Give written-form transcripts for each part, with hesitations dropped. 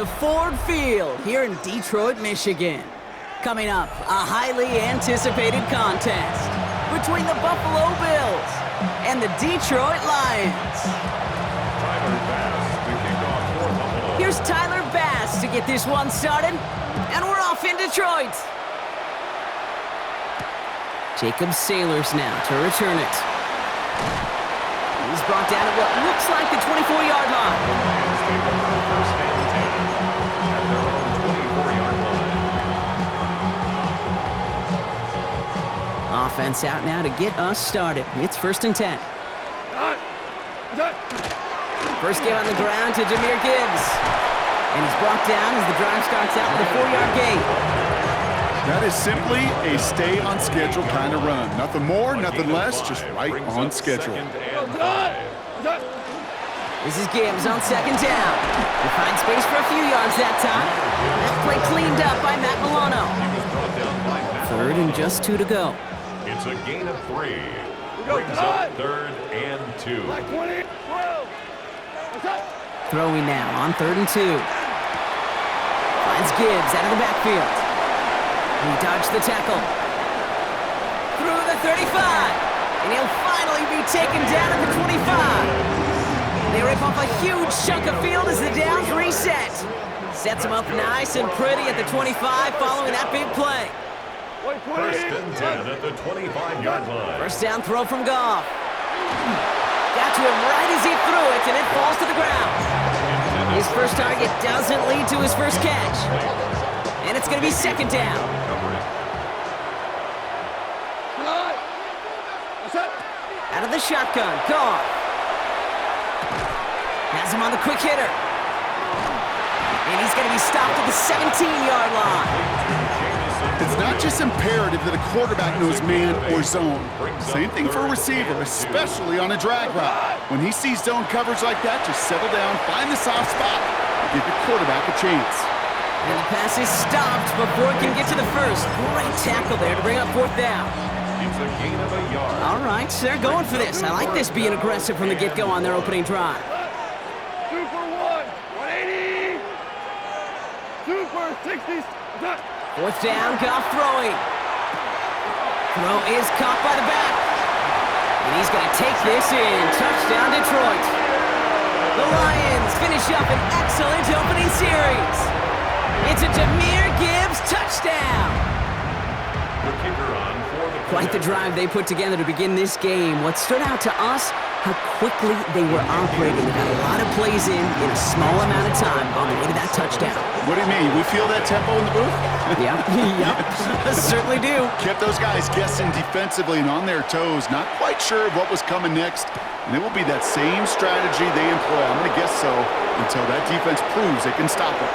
Ford Field here in Detroit, Michigan. Coming up, a highly anticipated contest between the Buffalo Bills and the Detroit Lions. Here's Tyler Bass to get this one started, and we're off in Detroit. Jacob Sailors now to return it. He's brought down at what looks like the 24-yard line. Offense out now to get us started. It's 1st and 10. First game on the ground to Jahmyr Gibbs. And he's brought down as the drive starts out with a 4-yard gain. That is simply a stay-on-schedule kind of run. Nothing more, nothing less, just right on schedule. This is Gibbs on 2nd down. He finds space for a few yards that time. That play cleaned up by Matt Milano. 3rd and just 2 to go. It's a gain of 3. Brings up 3rd and 2. Throwing now on 3rd and 2. Finds Gibbs out of the backfield. He dodged the tackle. Through the 35. And he'll finally be taken down at the 25. They rip off a huge chunk of field as the downs reset. Sets him up nice and pretty at the 25 following that big play. 1st and 10 at the 25-yard line. First down throw from Goff. Got to him right as he threw it, and it falls to the ground. His first target doesn't lead to his first catch. And it's going to be 2nd down. Out of the shotgun, Goff. Has him on the quick hitter. And he's going to be stopped at the 17-yard line. It's not just imperative that a quarterback knows man or zone. Same thing for a receiver, especially on a drag route. When he sees zone coverage like that, just settle down, find the soft spot, and give your quarterback a chance. And the pass is stopped before it can get to the first. Great tackle there to bring up 4th down. It's a gain of a yard. All right, so they're going for this. I like this being aggressive from the get-go on their opening drive. 2 for 1, 180. 2 for 60. 4th down, Goff throwing. Throw is caught by the back. And he's going to take this in. Touchdown, Detroit. The Lions finish up an excellent opening series. It's a Jahmyr Gibbs touchdown. The kicker on for the Quite the drive they put together to begin this game. What stood out to us, how quickly they were operating. They got a lot of plays in a small amount of time on the way to that touchdown. What do you mean? We feel that tempo in the booth? Yep. Certainly do. Kept those guys guessing defensively and on their toes, not quite sure of what was coming next. And it will be that same strategy they employ, I'm going to guess so, until that defense proves they can stop it.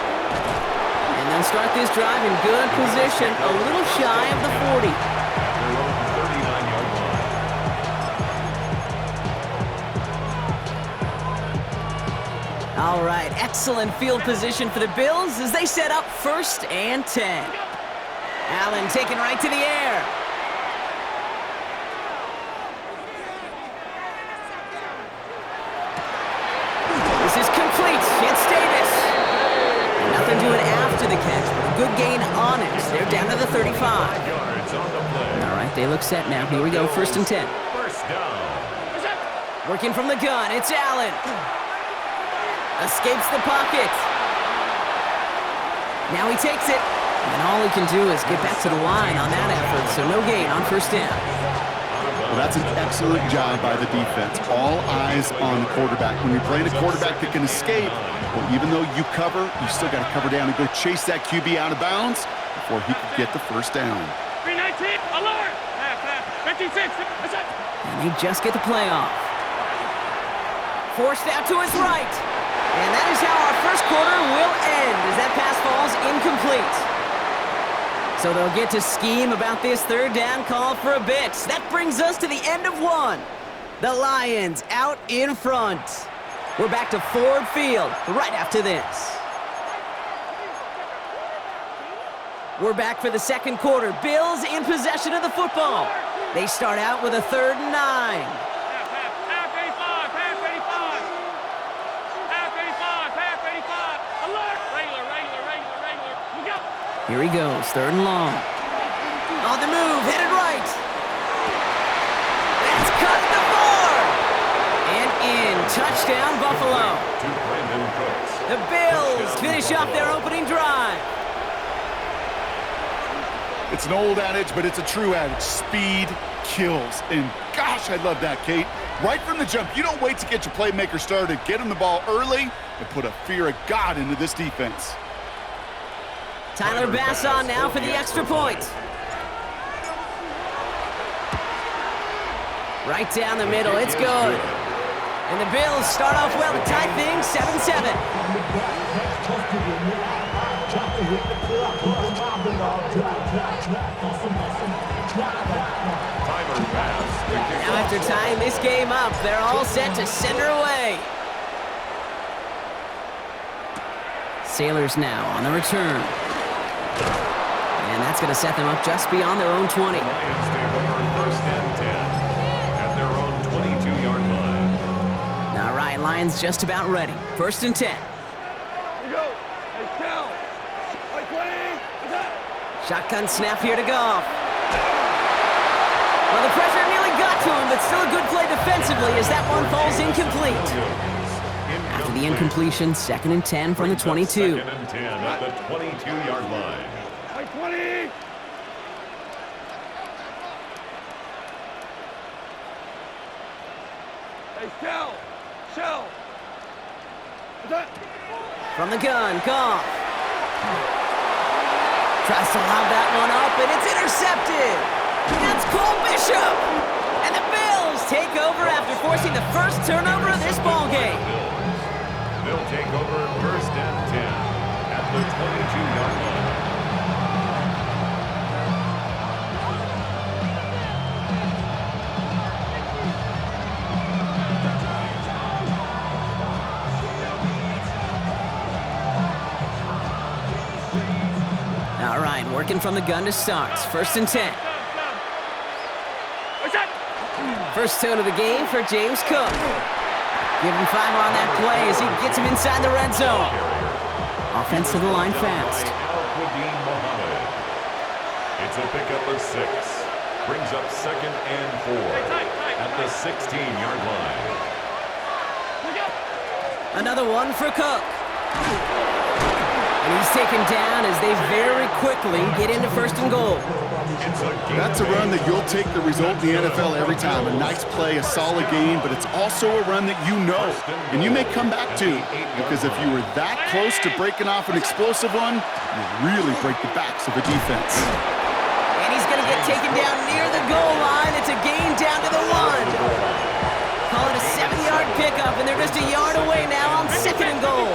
And they'll start this drive in good position, a little shy of the 40. Their own 39-yard line. All right, excellent field position for the Bills as they set up 1st and 10. Allen taken right to the air. This is complete. It's Davis. Nothing doing after the catch, but a good gain on it. They're down to the 35. Yards on the play. All right, they look set now. Here we go, 1st and 10. First down. Working from the gun, it's Allen. Escapes the pocket. Now he takes it. And all he can do is get back to the line on that effort, so no gain on 1st down. Well, that's an excellent job by the defense. All eyes on the quarterback. When you're playing a quarterback that can escape, well, even though you cover, you still got to cover down and go chase that QB out of bounds before he could get the 1st down. 319, alert! 56, that's it. And they just get the play off. Forced out to his right. And that is how our 1st quarter will end as that pass falls incomplete. So they'll get to scheme about this 3rd down call for a bit. That brings us to the end of 1. The Lions out in front. We're back to Ford Field right after this. We're back for the 2nd quarter. Bills in possession of the football. They start out with a 3rd and 9. Half 85, half 85. Half 85, half 85. Alert! Regular Here he goes, 3rd and long. On the move, headed right. That's cut at the 4. And in, touchdown Buffalo. The Bills finish off their opening drive. It's an old adage, but it's a true adage. Speed kills. And gosh, I love that, Kate. Right from the jump, you don't wait to get your playmaker started. Get him the ball early and put a fear of God into this defense. Tyler Bass on now for the extra point. Right down the middle, it's good. And the Bills start off well to tie things 7-7. Now after tying this game up, they're all set to send her away. Sailors now on the return. And that's going to set them up just beyond their own 20. Lions take over 1st and 10 at their own 22-yard line. All right, Lions just about ready. 1st and 10. Here we go. Hey, Cal. Like 20. Attack. Shotgun snap here to Goff. Well, the pressure nearly got to him, but still a good play defensively as that one falls incomplete. After the incompletion, 2nd and 10 from the 22. 2nd and 10 at the 22-yard line. Like 20. Hey, Shell. Shell. Attack. From the gun, Goff. Tries to lob that one up, and it's intercepted. That's Cole Bishop. And the Bills take over after forcing the first turnover of this ballgame. They'll take over 1st and 10 at the 22-yard line. All right, working from the gun to start. 1st and 10. First tone of the game for James Cook. Give him 5 on that play as he gets him inside the red zone. Offense to the line fast. It's a pickup of 6. Brings up 2nd and 4 at the 16-yard line. Another one for Cook. And he's taken down as they very quickly get into 1st and goal. That's a run that you'll take the result in the NFL every time. A nice play, a solid game, but it's also a run that you know, and you may come back to, because if you were that close to breaking off an explosive one, you really break the backs of the defense. And he's going to get taken down near the goal line. It's a gain down to the 1. Call it a 7-yard pickup, and they're just a yard away now on 2nd and goal.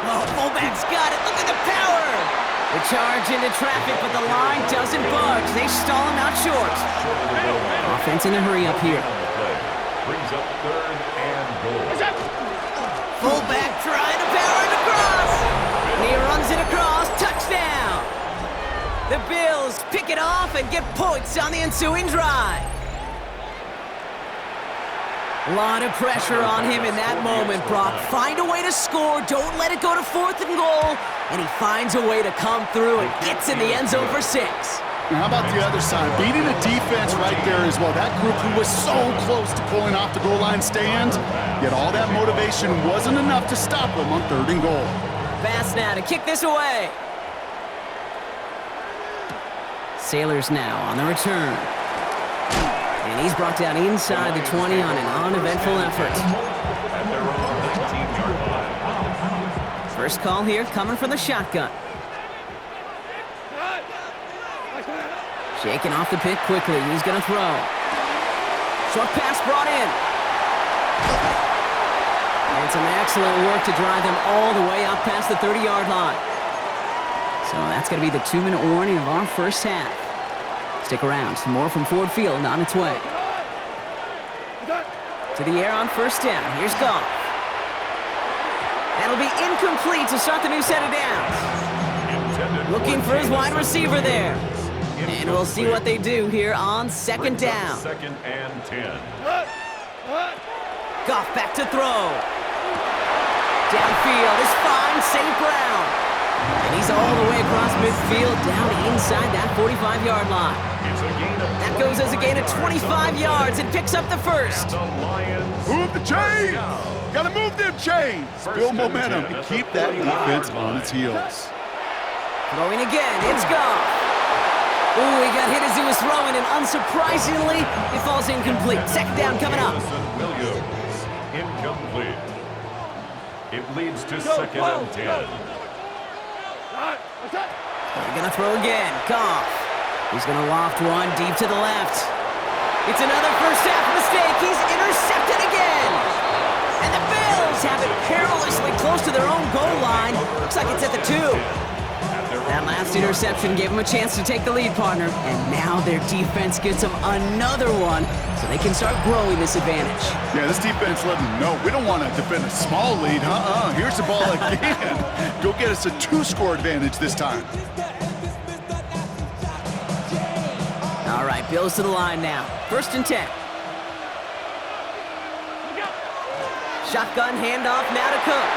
Oh, fullback's got it. Look at the power. The charge into traffic, but the line doesn't budge. They stall him out short. Offense in a hurry up here. Brings up 3rd and goal. Fullback trying to power it across. And he runs it across. Touchdown. The Bills pick it off and get points on the ensuing drive. A lot of pressure on him in that moment, Brock. Find a way to score. Don't let it go to 4th and goal. And he finds a way to come through and gets in the end zone for 6. Now how about the other side? Beating the defense right there as well. That group who was so close to pulling off the goal line stand, yet all that motivation wasn't enough to stop them on 3rd and goal. Bass now to kick this away. Sailors now on the return. And he's brought down inside the 20 on an uneventful effort. At their own 19-yard line. First call here coming from the shotgun. Shaking off the pick quickly. He's going to throw. Short pass brought in. And some excellent work to drive them all the way up past the 30-yard line. So that's going to be the 2-minute warning of our first half. Stick around. Some more from Ford Field on its way. To the air on 1st down. Here's Goff. That'll be incomplete to start the new set of downs. Looking for his wide receiver there. And we'll see what they do here on 2nd down. 2nd and 10. Goff back to throw. Downfield is fine, St. Brown. And he's all the way across midfield, down inside that 45-yard line. That goes as a gain of 25 yards and picks up the first. Move the chains! Gotta move them chains! Build momentum and keep that defense on its heels. Throwing again, it's Goff. Ooh, he got hit as he was throwing, and unsurprisingly, it falls incomplete. Second down coming up. Williams, incomplete. It leads to second and 10. They're gonna throw again. Goff. He's gonna loft one deep to the left. It's another first half mistake. He's intercepted again. And the Bills have it perilously close to their own goal line. Looks like it's at the 2. That last interception gave them a chance to take the lead, partner. And now their defense gets them another one, so they can start growing this advantage. Yeah, this defense let them know we don't want to defend a small lead. Here's the ball again. Go get us a 2-score advantage this time. All right, Bills to the line now. First and 10. Shotgun handoff now to Cook.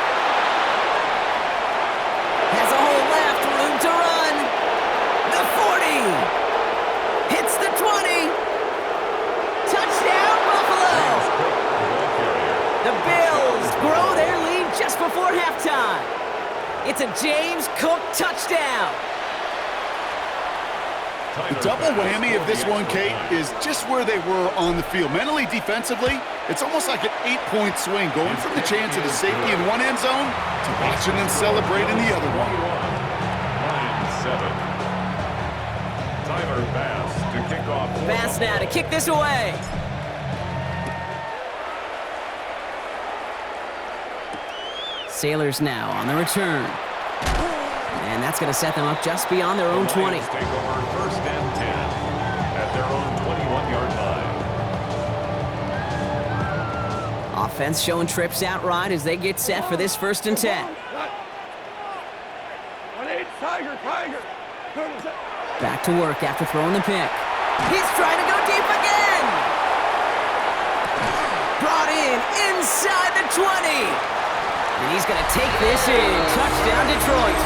Has a hole left, room to run. The 40. Hits the 20. Touchdown, Buffalo. The Bills grow their lead just before halftime. It's a James Cook touchdown. The double whammy of this one, Kate, is just where they were on the field. Mentally, defensively, it's almost like an 8-point swing, going from the chance of the safety in one end zone to watching them celebrate in the other one. 9-7. Tyler Bass to kick off. Bass now to kick this away. Sailors now on the return. And that's going to set them up just beyond their own 20. Take over first and 10 at their own 21-yard line. Offense showing trips out right as they get set for this first and 10. Tiger. Back to work after throwing the pick. He's trying to go deep again. Brought in inside the 20. And he's going to take this in. Touchdown, Detroit.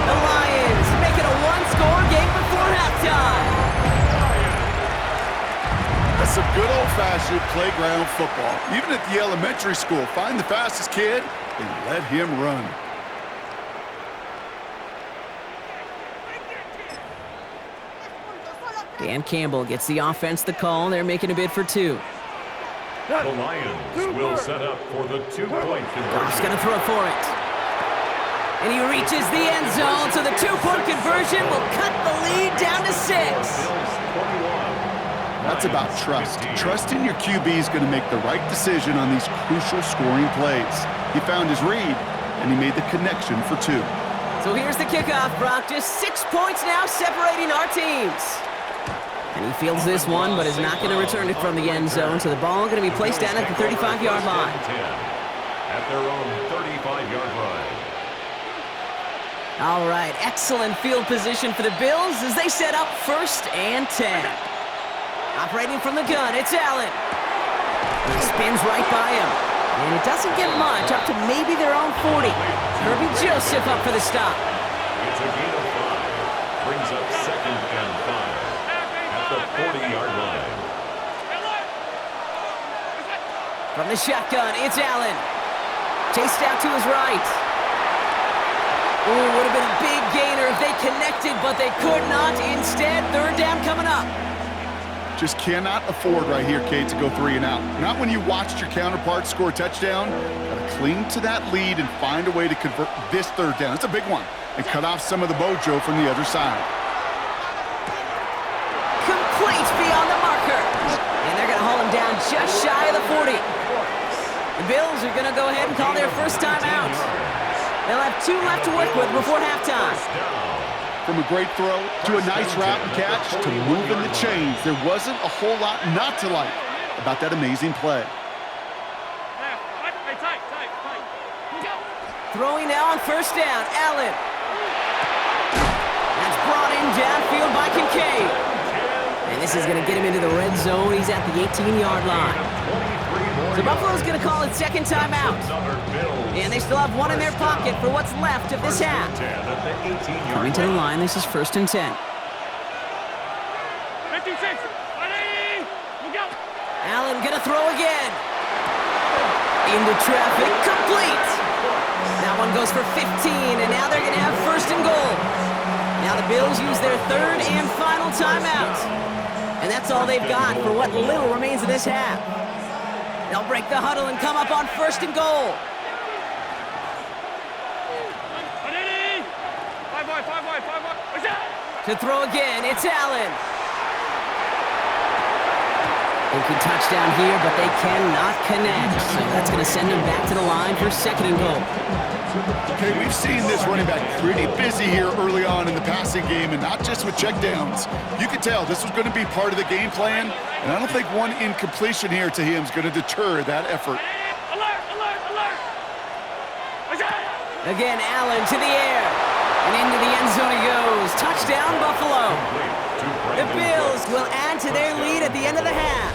The Lions make it a one-score game before halftime. That's some good old-fashioned playground football. Even at the elementary school, find the fastest kid and let him run. Dan Campbell gets the offense the call. They're making a bid for 2. The Lions will set up for the 2-point He's conversion. going to throw for it. And he reaches the end zone, so the 2-point conversion will cut the lead down to 6. That's about trust. Trusting your QB is going to make the right decision on these crucial scoring plays. He found his read, and he made the connection for 2. So here's the kickoff, Brock. Just 6 points now separating our teams. And he fields this one, but is not going to return it from the end zone, so the ball going to be placed down at the 35-yard line. At their own 35-yard line. All right, excellent field position for the Bills as they set up first and 10. Operating from the gun, it's Allen. He spins right by him. And it doesn't get much, up to maybe their own 40. Kirby Joseph up for the stop. It's a gain of 5. Brings up second and 5 at the 40-yard line. From the shotgun, it's Allen. Chased out to his right. Ooh, would have been a big gainer if they connected, but they could not. Instead, third down coming up. Just cannot afford right here, Kate, to go 3 and out. Not when you watched your counterpart score a touchdown. Got to cling to that lead and find a way to convert this third down. It's a big one. And cut off some of the mojo from the other side. Complete beyond the marker. And they're going to haul him down just shy of the 40. The Bills are going to go ahead and call their first time out. They'll have 2 left to work with before halftime. From a great throw to a nice route and catch to moving the chains, there wasn't a whole lot not to like about that amazing play. Throwing now on first down, Allen. That's brought in downfield by Kincaid. And this is going to get him into the red zone. He's at the 18-yard line. So Buffalo's going to call it second timeout. And they still have one in their pocket for what's left of this half. Coming to the line, this is 1st and 10. 56, ready, look out. Allen going to throw again. Into traffic, complete. That one goes for 15, and now they're going to have 1st and goal. Now the Bills use their 3rd and final timeout. And that's all they've got for what little remains of this half. They'll break the huddle and come up on 1st and goal. Ready, 5 wide. To throw again, it's Allen. They could touchdown here, but they cannot connect. So that's going to send them back to the line for 2nd and goal. Okay, we've seen this running back pretty busy here early on in the passing game, and not just with checkdowns. You could tell this was going to be part of the game plan, and I don't think one incompletion here to him is going to deter that effort. Alert. Again, Allen to the air. And into the end zone he goes. Touchdown, Buffalo. The Bills will add to their lead at the end of the half.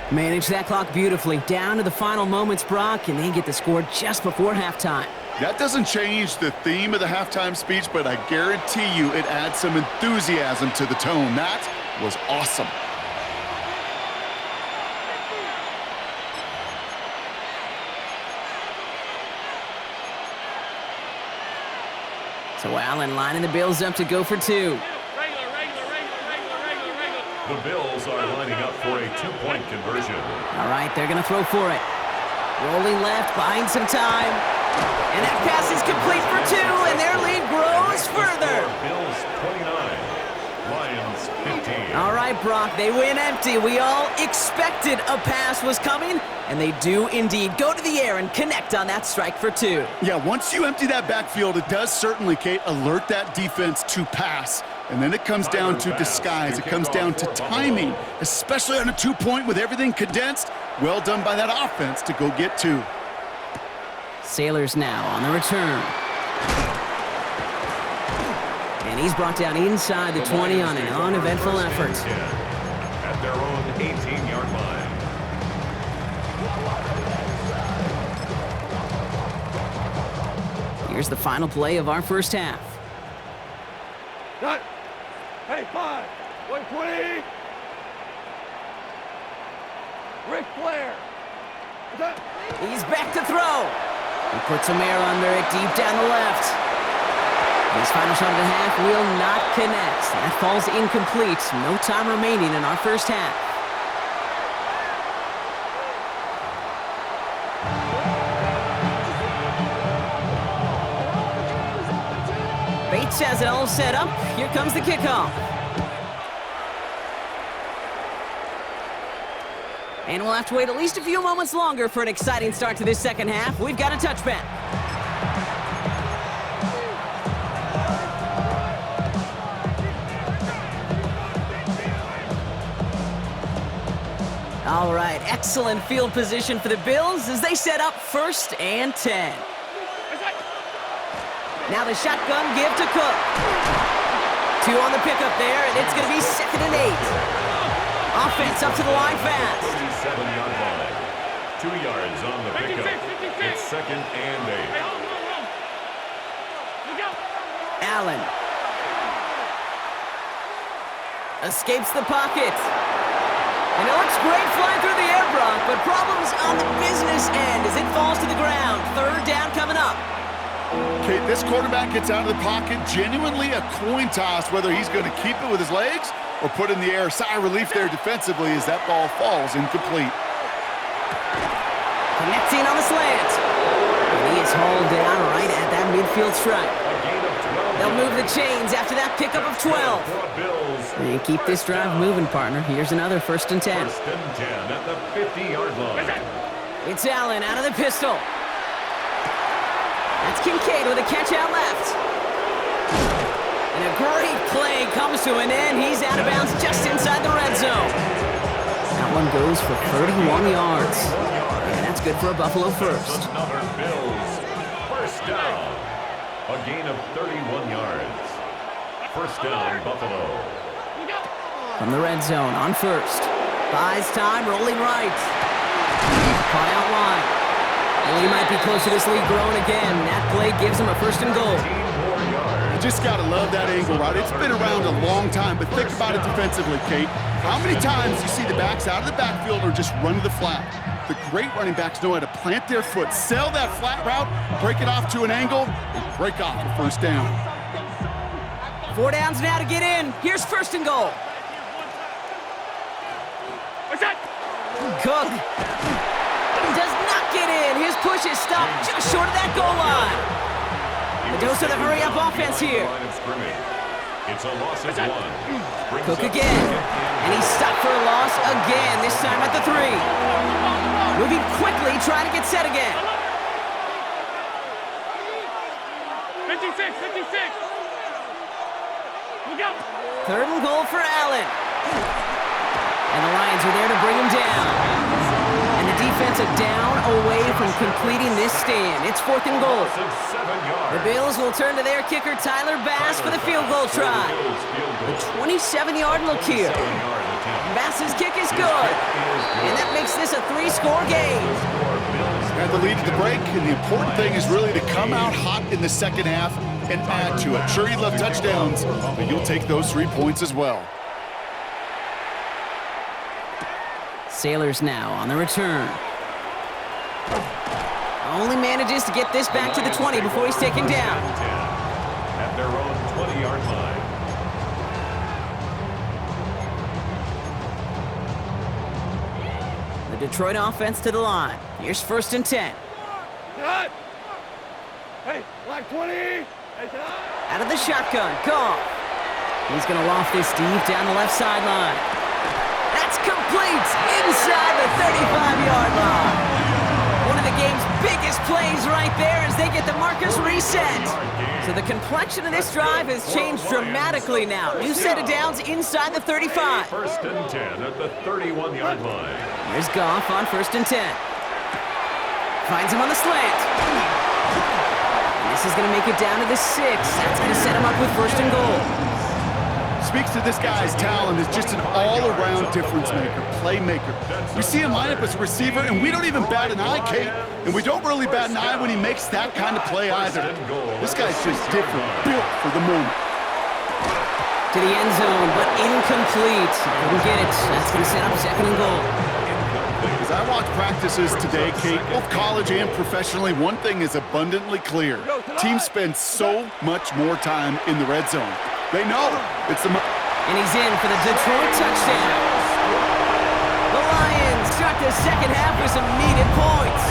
Manage that clock beautifully. Down to the final moments, Brock, and they get the score just before halftime. That doesn't change the theme of the halftime speech, but I guarantee you it adds some enthusiasm to the tone. That was awesome. So Allen lining the Bills up to go for 2. The Bills are lining up for a 2-point conversion. All right, they're going to throw for it. Rolling left, buying some time. And that pass is complete for 2, and their lead grows further. Bills 29, Lions 15. All right, Brock, they win empty. We all expected a pass was coming, and they do indeed go to the air and connect on that strike for 2. Yeah, once you empty that backfield, it does certainly, Kate, alert that defense to pass. And then it comes down to disguise. It comes down to timing, especially on a 2-point with everything condensed. Well done by that offense to go get 2. Sailors now on the return. And he's brought down inside the 20 on an uneventful effort. At their own 18-yard line. Here's the final play of our first half. Cut. Hey, 5, 120. Ric Flair. He's back to throw. He puts some air under it deep down the left. His final shot of the half will not connect. That falls incomplete. No time remaining in our first half. Bates has it all set up. Here comes the kickoff. And we'll have to wait at least a few moments longer for an exciting start to this second half. We've got a touchback. All right, excellent field position for the Bills as they set up 1st and 10. Now the shotgun give to Cook. 2 on the pickup there, and it's going to be 2nd and 8. Offense up to the line fast. 37-yard line. 2 yards on the pickup. It's 2nd and 8. Allen. Escapes the pocket. And it looks great flying through the air, Brock, but problems on the business end as it falls to the ground. 3rd down coming up. Okay, this quarterback gets out of the pocket, genuinely a coin toss whether he's going to keep it with his legs or put in the air. Sigh of relief there defensively as that ball falls incomplete. Connecting on the slant. And he is hauled down right at that midfield stripe. They'll move the chains after that pickup of 12. And keep this drive moving, partner. Here's another 1st and 10. 1st and 10 at the 50-yard line. It's Allen out of the pistol. That's Kincaid with a catch out left. And a great play comes to an end. He's out of bounds just inside the red zone. That one goes for 31 yards. And that's good for a Buffalo first. Another Bills 1st down. A gain of 31 yards. 1st down, Buffalo. From the red zone on 1st. Buys time, rolling right. Caught out wide. Well, he might be close to this lead growing again. That play gives him a 1st and goal. You just got to love that angle route. It's been around a long time, but think about it defensively, Kate. How many times you see the backs out of the backfield or just run to the flat? The great running backs know how to plant their foot, sail that flat route, break it off to an angle, and break off the 1st down. 4 downs now to get in. Here's 1st and goal. Cook does not get in. His push is stopped just short of that goal line. The dose of the hurry-up offense here. It's a loss of 1. Cook again. And he's stopped for a loss again, this time at the 3. Moving quickly, trying to get set again. 56. Look out. 3rd and goal for Allen. And the Lions are there to bring him down. And the defense a down away from completing this stand. It's 4th and goal. The Bills will turn to their kicker, Tyler Bass, for the field goal try. The 27-yard look here. Bass's kick is good. And that makes this a 3-score game. Had the lead at the break, and the important thing is really to come out hot in the 2nd half and add to it. Sure, you love touchdowns, but you'll take those 3 points as well. Sailors now on the return. Only manages to get this back to the 20 before he's taken down. At their own 20-yard line. The Detroit offense to the line. Here's 1st and 10. Hey, black 20. Out of the shotgun, Goff. He's going to loft this deep down the left sideline. That's complete inside the 35-yard line. One of the game's biggest plays right there as they get the markers reset. So the complexion of this drive has changed dramatically now. New set of downs inside the 35. 1st and 10 at the 31-yard line. Here's Goff on 1st and 10. Finds him on the slant. And this is going to make it down to the 6. That's going to set him up with 1st and goal. Speaks to this guy's talent as just an all-around difference maker, playmaker. We see him line up as a receiver, and we don't even bat an eye, Kate. And we don't really bat an eye when he makes that kind of play either. This guy's just different, built for the moment. To the end zone, but incomplete. Couldn't get it. That's going to set up 2nd and goal. As I watch practices today, Kate, both college and professionally, one thing is abundantly clear. Teams spend so much more time in the red zone. They know it's the... And he's in for the Detroit touchdown. The Lions start the 2nd half with some needed points.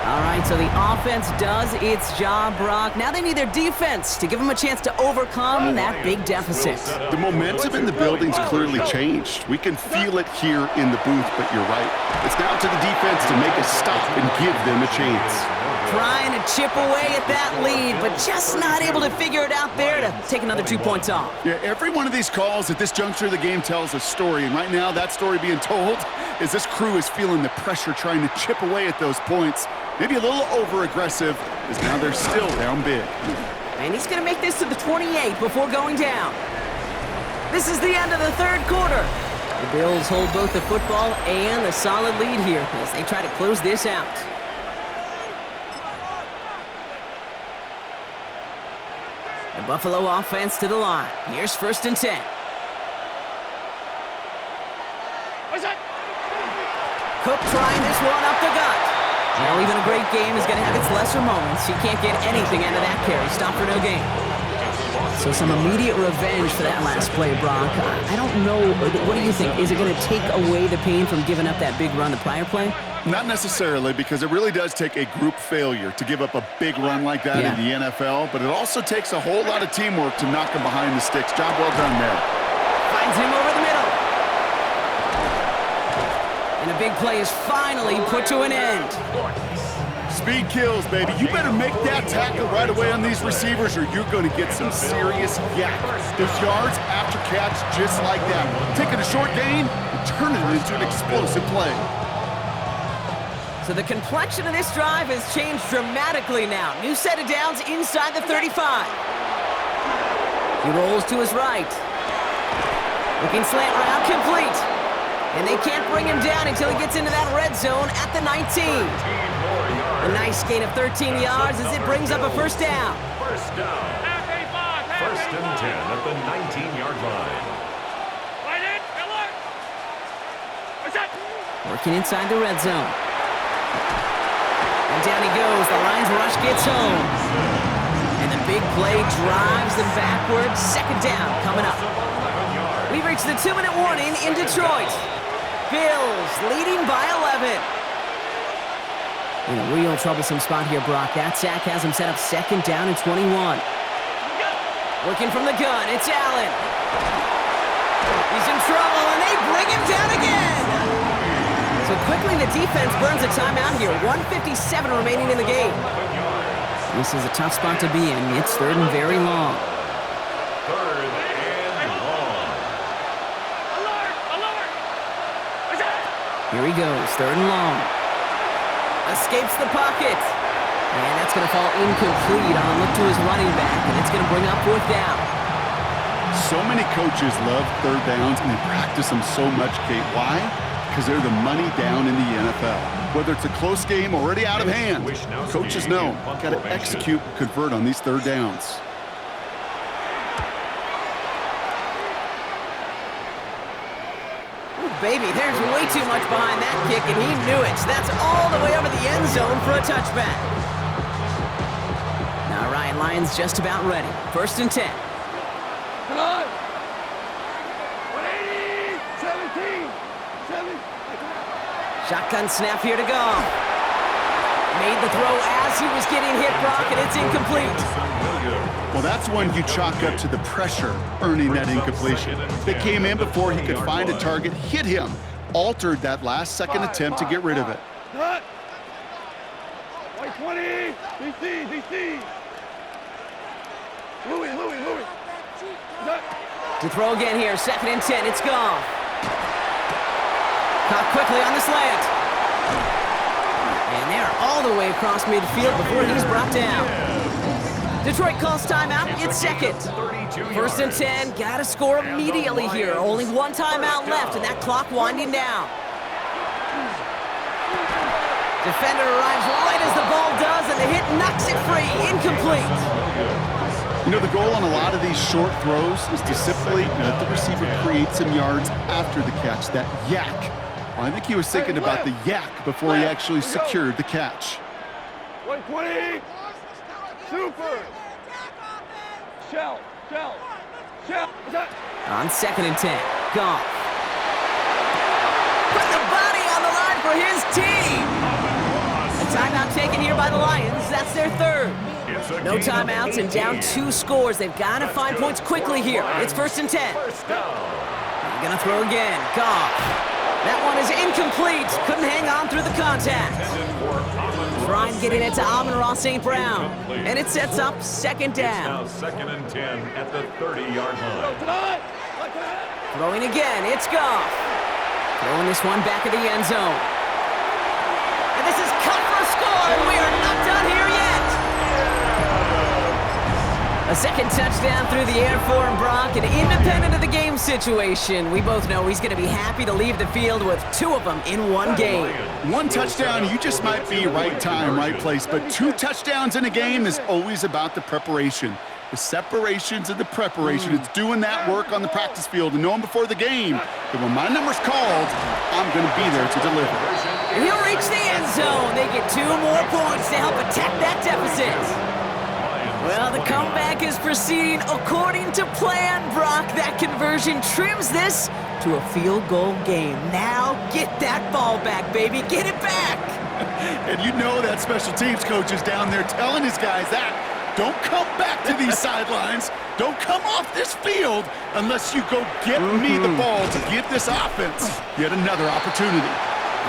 All right, so the offense does its job, Brock. Now they need their defense to give them a chance to overcome that big deficit. The momentum in the building's clearly changed. We can feel it here in the booth, but you're right. It's down to the defense to make a stop and give them a chance. Trying to chip away at that lead, but just not able to figure it out there to take another 2 points off. Yeah, every one of these calls at this juncture of the game tells a story, and right now that story being told is this crew is feeling the pressure trying to chip away at those points. Maybe a little over-aggressive, as now they're still down big. And he's going to make this to the 28 before going down. This is the end of the 3rd quarter. The Bills hold both the football and the solid lead here as they try to close this out. The Buffalo offense to the line. Here's 1st and 10. Cook trying this one up the gut. Well, even a great game is going to have its lesser moments. He can't get anything out of that carry. Stop for no gain. So some immediate revenge for that last play, Brock. I don't know. What do you think? Is it going to take away the pain from giving up that big run the prior play? Not necessarily, because it really does take a group failure to give up a big run like that in the NFL, but it also takes a whole lot of teamwork to knock him behind the sticks. Job well done there. Finds him over the middle. And a big play is finally put to an end. Speed kills, baby. You better make that tackle right away on these receivers or you're going to get some serious yak. There's yards after catch just like that. Taking a short gain and turning it into an explosive play. So the complexion of this drive has changed dramatically now. New set of downs inside the 35. He rolls to his right. Looking slant route complete. And they can't bring him down until he gets into that red zone at the 19. A nice gain of 13 yards as it brings up a first down. First down. First and 10 at the 19-yard line. Working inside the red zone. And down he goes. The Lions rush gets home. And the big play drives them backwards. Second down coming up. We've reached the 2-minute warning in Detroit. Bills leading by 11. In a real troublesome spot here, Brock. That sack has him set up second down and 21. Working from the gun, it's Allen. He's in trouble, and they bring him down again. So quickly the defense burns a timeout here. 1:57 remaining in the game. This is a tough spot to be in. It's third and very long. Third and long. Here he goes, third and long. Escapes the pocket. And that's going to fall incomplete on a look to his running back, and it's going to bring up fourth down. So many coaches love third downs, and they practice them so much, Kate. Why? Because they're the money down in the NFL. Whether it's a close game already out of hand, coaches know, got to execute, convert on these third downs. Baby, there's way too much behind that kick, and he knew it. That's all the way over the end zone for a touchback. Now, Ryan, Lions just about ready. First and 10. Come on. 180, 17, 7. Shotgun snap here to go. Made the throw as he was getting hit, Brock, and it's incomplete. Well, that's one you chalk up to the pressure earning that incompletion. They came in before he could find a target, hit him, altered that last-second attempt to get rid of it. Cut. White 20, DC. Louis. Cut. To throw again here, second and 10, it's gone. Caught quickly on the slant. And they're all the way across midfield before he's brought down. Detroit calls timeout, it's second. First and 10, gotta score immediately here. Only one timeout left, and that clock winding down. Defender arrives right as the ball does, and the hit knocks it free, incomplete. You know, the goal on a lot of these short throws is to simply let the receiver create some yards after the catch, that yak. Well, I think he was thinking about the yak before he actually secured the catch. 120. Super. Shell. On second and 10, Goff. Put the body on the line for his team. A timeout taken here by the Lions. That's their third. No timeouts and down 2 scores. They've got to find points quickly here. It's first and 10. They're going to throw again. Goff. That one is incomplete. Couldn't hang on through the contact. Trying getting it to Amon-Ra St. Brown. And it sets up second down. Now second and 10 at the 30-yard line. Throwing again. It's Goff. Throwing this one back at the end zone. And this is cut for a score, and we are not done here yet. A second touchdown through the air for him, Brock, and independent of the game situation, we both know he's going to be happy to leave the field with 2 of them in one game. One touchdown, you just might be right time, right place, but 2 touchdowns in a game is always about the preparation. The separations and the preparation. It's doing that work on the practice field and knowing before the game that when my number's called, I'm going to be there to deliver. He'll reach the end zone. They get 2 more points to help attack that deficit. Well, the comeback is proceeding according to plan, Brock. That conversion trims this to a field goal game. Now get that ball back, baby. Get it back. And you know that special teams coach is down there telling his guys that. Don't come back to these sidelines. Don't come off this field unless you go get me the ball to give this offense yet another opportunity.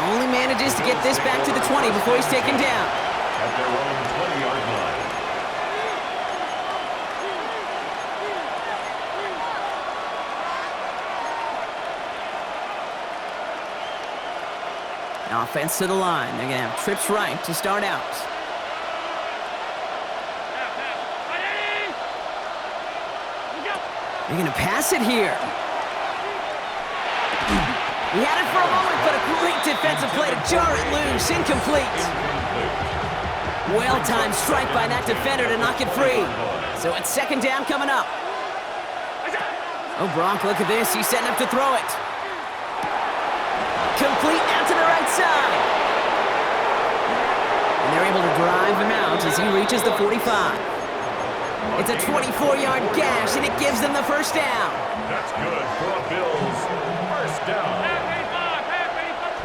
Only manages to get this back to the 20 before he's taken down. At their own 20-yard line. Offense to the line. They're going to have trips right to start out. They're going to pass it here. He had it for a moment, but a great defensive play to jar it loose. Incomplete. Well-timed strike by that defender to knock it free. So it's second down coming up. Oh, Brock, look at this. He's setting up to throw it. Complete out to the right side. And they're able to drive him out as he reaches the 45. It's a 24-yard gash, and it gives them the first down. That's good for a Bills first down.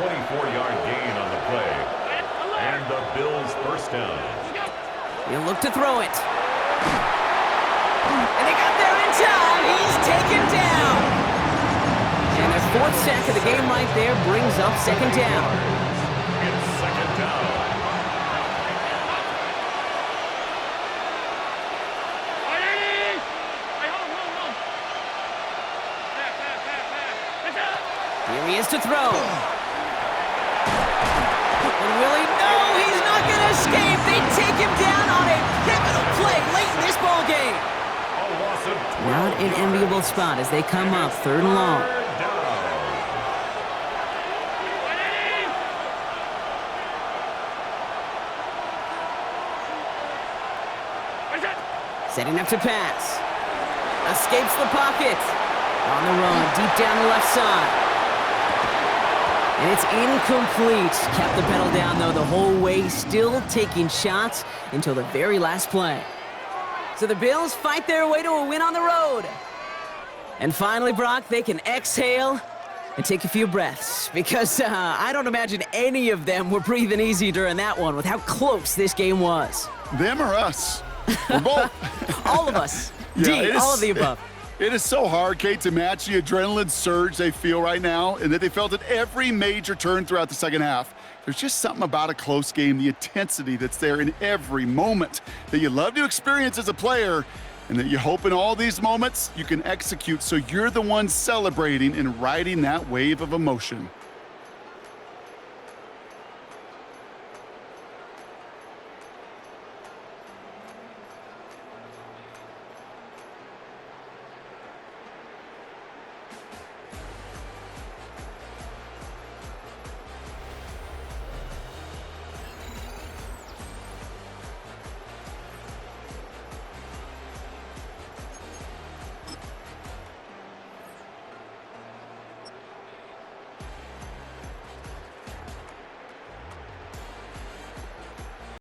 24-yard gain on the play. And the Bills first down. He'll look to throw it. And they got there in time. He's taken down. And their fourth sack of the game right there brings up second down. It's second down. Here he is to throw. And will he? No, he's not going to escape. They take him down on a pivotal play late in this ball game. Not an enviable spot as they come up third and long. Setting up to pass. Escapes the pocket. On the run, deep down the left side. And it's incomplete. Kept the pedal down, though, the whole way, still taking shots until the very last play. So the Bills fight their way to a win on the road. And finally, Brock, they can exhale and take a few breaths. Because I don't imagine any of them were breathing easy during that one with how close this game was. Them or us? We're both. All of us. Yeah, all of the above. It is so hard, Kate, to match the adrenaline surge they feel right now and that they felt at every major turn throughout the second half. There's just something about a close game, the intensity that's there in every moment that you love to experience as a player and that you hope in all these moments you can execute so you're the one celebrating and riding that wave of emotion.